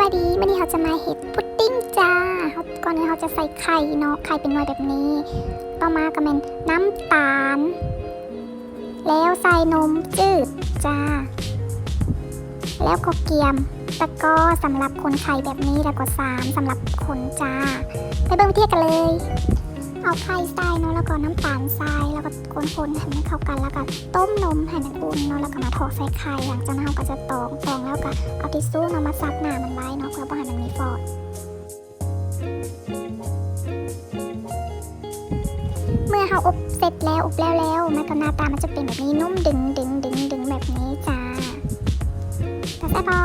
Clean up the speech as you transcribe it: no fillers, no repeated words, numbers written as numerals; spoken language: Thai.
วัสดีวันนี้เราจะมาเห็ดพุดดิ้งจ้าก่อนอื่นเราจะใส่ไข่เนาะไข่เป็นหน่วยแบบนี้ต่อมาก็เป็นน้ำตาลแล้วใส่นมจืดจ้าแล้วก็เกี๊ยมตะกร้อสำหรับคนไข่แบบนี้แล้วก็3สำหรับคนจ้าไปเบิ่งวิธีกันเลยเอาไข่ใส่เนาะแล้วก็น้ำตาลใส่แล้วก็คนให้มันเข้ากันแล้วก็ต้มนมให้มันอุ่นเนาะแล้วก็มาทอดใส่ไข่หลังจากนั้นเราก็จะตองแล้วก็เอาทิชชู่เนาะมาซับหน้ามันไว้เนาะเพื่อบ่ให้มันมีฟอดเมื่อเราอบเสร็จแล้วอบแล้วมันก็หน้าตามันจะเป็นแบบนี้นุ่มดึงแบบนี้จ้าแต่ใส่พอ